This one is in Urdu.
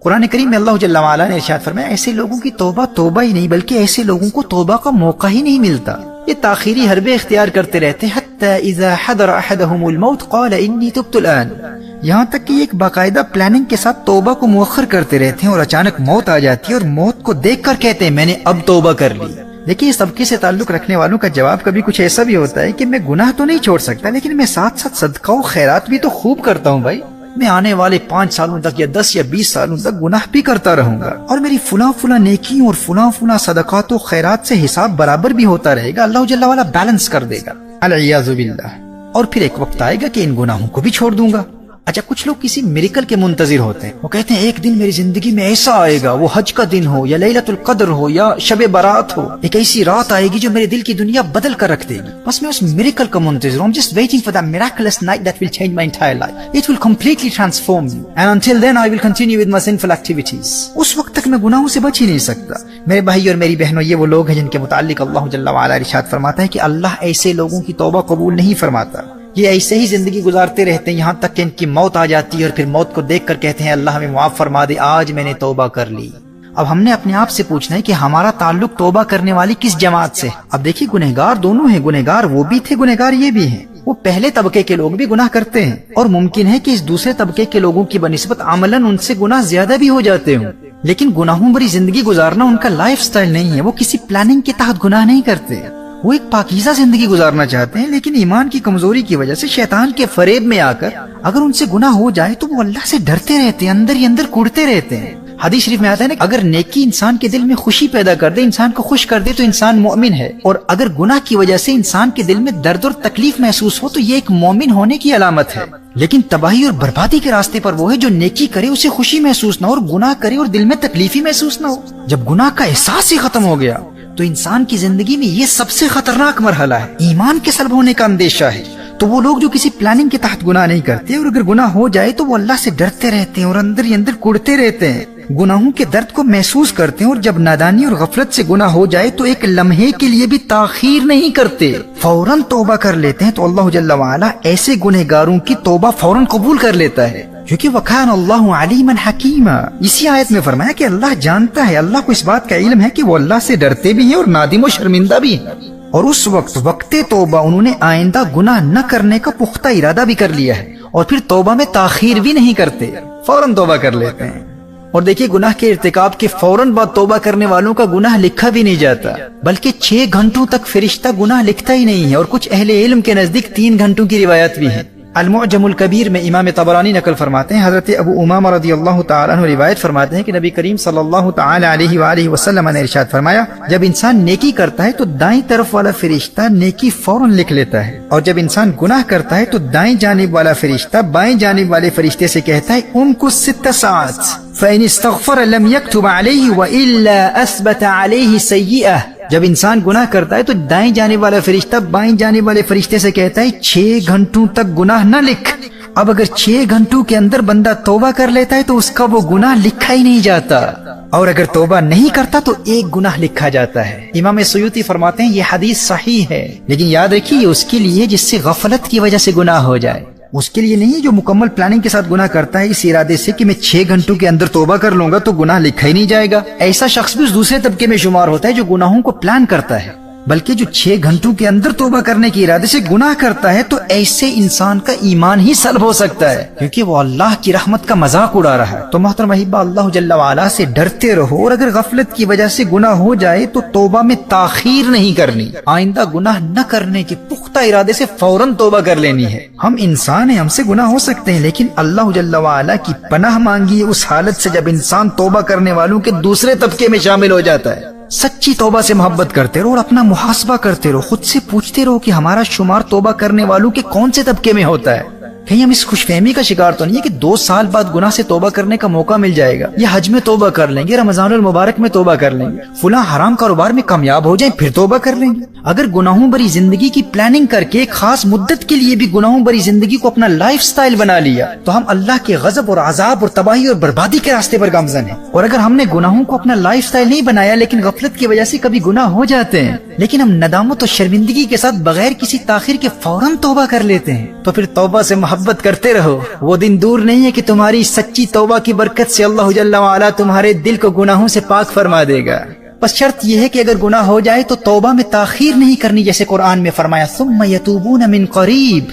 قرآن کریم میں اللہ جل وعلا نے ارشاد فرمایا ایسے لوگوں کی توبہ توبہ ہی نہیں بلکہ ایسے لوگوں کو توبہ کا موقع ہی نہیں ملتا، یہ تاخیری حربے اختیار کرتے رہتے ہیں، حتی اذا حضر احدهم الموت قال انی تبت الان، یہاں تک کہ ایک باقاعدہ پلاننگ کے ساتھ توبہ کو مؤخر کرتے رہتے ہیں اور اچانک موت آ جاتی ہے اور موت کو دیکھ کر کہتے ہیں میں نے اب توبہ کر لی۔ دیکھیے اس طبقے سے تعلق رکھنے والوں کا جواب کبھی کچھ ایسا بھی ہوتا ہے کہ میں گناہ تو نہیں چھوڑ سکتا لیکن میں ساتھ ساتھ صدقہ و خیرات بھی تو خوب کرتا ہوں بھائی، میں آنے والے 5 سالوں تک یا 10 یا 20 سالوں تک گناہ بھی کرتا رہوں گا اور میری فلاں نیکیوں اور فلاں صدقات و خیرات سے حساب برابر بھی ہوتا رہے گا، اللہ جل وعلا بیلنس کر دے گا العیاذ باللہ، اور پھر ایک وقت آئے گا کہ ان گناہوں کو بھی چھوڑ دوں گا۔ اچھا کچھ لوگ کسی میریکل کے منتظر ہوتے ہیں، وہ کہتے ہیں ایک دن میری زندگی میں ایسا آئے گا، وہ حج کا دن ہو یا لیلۃ القدر ہو یا شب برات ہو، ایک ایسی رات آئے گی جو میرے دل کی دنیا بدل کر رکھ دے گی، بس میں اس میریکل کا منتظر ہوں، I'm just waiting for that miraculous night that will change my entire life, it will completely transform me and until then I will continue with my sinful activities۔ اس وقت تک میں گناہوں سے بچ ہی نہیں سکتا۔ میرے بھائی اور میری بہنوں، یہ وہ لوگ ہیں جن کے متعلق اللہ جل وعلا ارشاد فرماتا ہے کہ اللہ ایسے لوگوں کی توبہ قبول نہیں فرماتا، یہ ایسے ہی زندگی گزارتے رہتے ہیں یہاں تک کہ ان کی موت آ جاتی ہے اور پھر موت کو دیکھ کر کہتے ہیں اللہ ہمیں معاف فرما دے، آج میں نے توبہ کر لی۔ اب ہم نے اپنے آپ سے پوچھنا ہے کہ ہمارا تعلق توبہ کرنے والی کس جماعت سے؟ اب دیکھیے گنہگار دونوں ہیں، گنہگار وہ بھی تھے، گنہگار یہ بھی ہیں، وہ پہلے طبقے کے لوگ بھی گناہ کرتے ہیں اور ممکن ہے کہ اس دوسرے طبقے کے لوگوں کی بنسبت عملاً ان سے گناہ زیادہ بھی ہو جاتے ہوں، لیکن گناہوں بھری زندگی گزارنا ان کا لائف سٹائل نہیں ہے، وہ کسی پلاننگ کے تحت گناہ نہیں کرتے، وہ ایک پاکیزہ زندگی گزارنا چاہتے ہیں، لیکن ایمان کی کمزوری کی وجہ سے شیطان کے فریب میں آ کر اگر ان سے گناہ ہو جائے تو وہ اللہ سے ڈرتے رہتے ہیں، اندر ہی اندر کوڑتے رہتے ہیں۔ حدیث شریف میں آتا ہے نا اگر نیکی انسان کے دل میں خوشی پیدا کر دے، انسان کو خوش کر دے تو انسان مومن ہے، اور اگر گناہ کی وجہ سے انسان کے دل میں درد اور تکلیف محسوس ہو تو یہ ایک مومن ہونے کی علامت ہے۔ لیکن تباہی اور بربادی کے راستے پر وہ ہے جو نیکی کرے اسے خوشی محسوس نہ ہو اور گناہ کرے اور دل میں تکلیف ہی محسوس نہ ہو۔ جب گناہ کا احساس ہی ختم ہو گیا تو انسان کی زندگی میں یہ سب سے خطرناک مرحلہ ہے، ایمان کے سلب ہونے کا اندیشہ ہے۔ تو وہ لوگ جو کسی پلاننگ کے تحت گناہ نہیں کرتے اور اگر گناہ ہو جائے تو وہ اللہ سے ڈرتے رہتے ہیں اور اندر ہی اندر کوڑتے رہتے ہیں، گناہوں کے درد کو محسوس کرتے ہیں، اور جب نادانی اور غفلت سے گناہ ہو جائے تو ایک لمحے کے لیے بھی تاخیر نہیں کرتے، فوراً توبہ کر لیتے ہیں۔ تو اللہ جل وعلا ایسے گنہگاروں کی توبہ فوراً قبول کر لیتا ہے، کیونکہ وَكَانَ اللَّهُ عَلِيمًا حَكِيمًا، اسی آیت میں فرمایا کہ اللہ جانتا ہے، اللہ کو اس بات کا علم ہے کہ وہ اللہ سے ڈرتے بھی ہیں اور نادم و شرمندہ بھی ہیں، اور اس وقت توبہ انہوں نے آئندہ گناہ نہ کرنے کا پختہ ارادہ بھی کر لیا ہے، اور پھر توبہ میں تاخیر بھی نہیں کرتے، فوراً توبہ کر لیتے ہیں۔ اور دیکھیے گناہ کے ارتکاب کے فوراً بعد توبہ کرنے والوں کا گناہ لکھا بھی نہیں جاتا، بلکہ 6 گھنٹوں تک فرشتہ گناہ لکھتا ہی نہیں ہے، اور کچھ اہل علم کے نزدیک 3 گھنٹوں کی روایت بھی ہے۔ المعجم الکبیر میں امام طبرانی نقل فرماتے ہیں، حضرت ابو امامہ رضی اللہ تعالیٰ عنہ روایت فرماتے ہیں کہ نبی کریم صلی اللہ تعالیٰ علیہ وآلہ وسلم نے ارشاد فرمایا جب انسان نیکی کرتا ہے تو دائیں طرف والا فرشتہ نیکی فوراً لکھ لیتا ہے، اور جب انسان گناہ کرتا ہے تو دائیں جانب والا فرشتہ بائیں جانب والے فرشتے سے کہتا ہے امکث 6 ساعات فإن استغفر لم يكتب عليه وإلا أثبت عليه سيئة۔ جب انسان گناہ کرتا ہے تو دائیں جانب والا فرشتہ بائیں جانب والے فرشتے سے کہتا ہے 6 گھنٹوں تک گناہ نہ لکھ۔ اب اگر 6 گھنٹوں کے اندر بندہ توبہ کر لیتا ہے تو اس کا وہ گناہ لکھا ہی نہیں جاتا، اور اگر توبہ نہیں کرتا تو 1 گناہ لکھا جاتا ہے۔ امام سیوطی فرماتے ہیں یہ حدیث صحیح ہے، لیکن یاد رکھیے یہ اس کے لیے جس سے غفلت کی وجہ سے گناہ ہو جائے، اس کے لیے نہیں جو مکمل پلاننگ کے ساتھ گناہ کرتا ہے اس ارادے سے کہ میں 6 گھنٹوں کے اندر توبہ کر لوں گا تو گناہ لکھا ہی نہیں جائے گا۔ ایسا شخص بھی اس دوسرے طبقے میں شمار ہوتا ہے جو گناہوں کو پلان کرتا ہے، بلکہ جو 6 گھنٹوں کے اندر توبہ کرنے کے ارادے سے گناہ کرتا ہے تو ایسے انسان کا ایمان ہی سلب ہو سکتا ہے، کیونکہ وہ اللہ کی رحمت کا مذاق اڑا رہا ہے۔ تو محترم احبہ اللہ جل وعلا سے ڈرتے رہو، اور اگر غفلت کی وجہ سے گناہ ہو جائے تو توبہ میں تاخیر نہیں کرنی، آئندہ گناہ نہ کرنے کے پختہ ارادے سے فوراً توبہ کر لینی ہے۔ ہم انسان ہیں، ہم سے گناہ ہو سکتے ہیں، لیکن اللہ جل وعلا کی پناہ مانگی اس حالت سے جب انسان توبہ کرنے والوں کے دوسرے طبقے میں شامل ہو جاتا ہے۔ سچی توبہ سے محبت کرتے رہو اور اپنا محاسبہ کرتے رہو، خود سے پوچھتے رہو کہ ہمارا شمار توبہ کرنے والوں کے کون سے طبقے میں ہوتا ہے۔ کہیں ہم اس خوش فہمی کا شکار تو نہیں ہے کہ 2 سال بعد گناہ سے توبہ کرنے کا موقع مل جائے گا، یا حج میں توبہ کر لیں گے، رمضان المبارک میں توبہ کر لیں گے، فلاں حرام کاروبار میں کامیاب ہو جائیں پھر توبہ کر لیں گے۔ اگر گناہوں بری زندگی کی پلاننگ کر کے ایک خاص مدت کے لیے بھی گناہوں بری زندگی کو اپنا لائف سٹائل بنا لیا تو ہم اللہ کے غضب اور عذاب اور تباہی اور بربادی کے راستے پر گامزن ہیں۔ اور اگر ہم نے گناہوں کو اپنا لائف سٹائل نہیں بنایا لیکن غفلت کی وجہ سے کبھی گناہ ہو جاتے ہیں، لیکن ہم ندامت اور شرمندگی کے ساتھ بغیر کسی تاخیر کے فوراً توبہ کر لیتے ہیں، تو پھر توبہ سے محبت محبت کرتے رہو. وہ دن دور نہیں ہے کہ تمہاری سچی توبہ کی برکت سے اللہ جل وعلا تمہارے دل کو گناہوں سے پاک فرما دے گا. بس شرط یہ ہے کہ اگر گناہ ہو جائے تو توبہ میں تاخیر نہیں کرنی، جیسے قرآن میں فرمایا ثم یتوبون من قریب.